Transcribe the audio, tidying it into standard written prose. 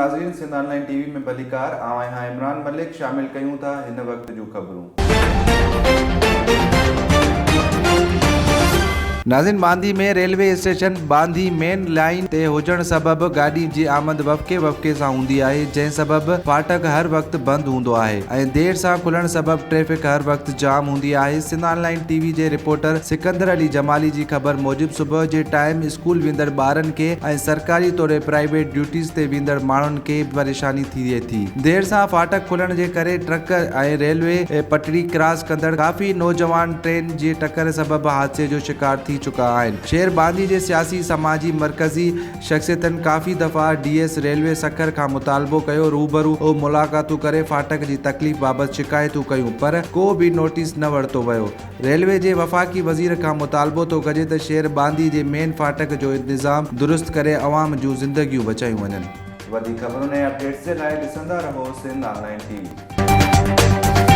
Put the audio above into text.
नाज़रीन, Sindh online TV में भलीकार आवां इमरान मलिक शामिल कयूं था हिन वक्त जूं ख़बरूं। नाज़रीन, बांदी में रेलवे स्टेशन बांदी मेन लाइन ते हुजण सबब गाड़ी जी आमद वफ़के सां हूंदी आहे, जंहिं सबब फाटक हर वक्त बंद हूंदो आहे ऐं देर सां खुलण सबब ट्रैफिक हर वक्त जाम हूंदी आहे। सिंध ऑनलाइन टीवी जे रिपोर्टर सिकंदर अली जमाली जी ख़बर मूजिब सुबुह जे टाइम स्कूल वेंदड़ ॿारनि खे ऐं सरकारी तौर प्राइवेट ड्यूटीज़ ते वेंदड़ माण्हुनि खे परेशानी थिए थी। देर सां फाटक खुलण जे करे ट्रक ऐं रेलवे पटड़ी क्रॉस कंदड़ काफ़ी नौजवान ट्रेन जी टक्कर सबब हादसे जो शिकार थी चुका आहिनि। शहर बांदी जे सियासी समाजी मरकज़ी शख्सियतनि काफ़ी दफ़ा डीएस रेलवे सखर खां मुतालबो कयो, रूबरू मुलाक़ातूं करे फाटक जी तकलीफ़ बाबति शिकायतूं कयूं, पर को बि नोटिस न वरितो वियो। रेलवे जे वफ़ाक़ी वज़ीर खां मुतालबो थो कजे त शहर बांदी जे मेन फाटक जो इंतज़ाम दुरुस्त करे अवाम जूं ज़िंदगियूं बचायूं वञनि। वधीक ख़बरुनि ऐं अपडेट्स जे लाइ ॾिसंदा रहो सिंध ऑनलाइन टीवी।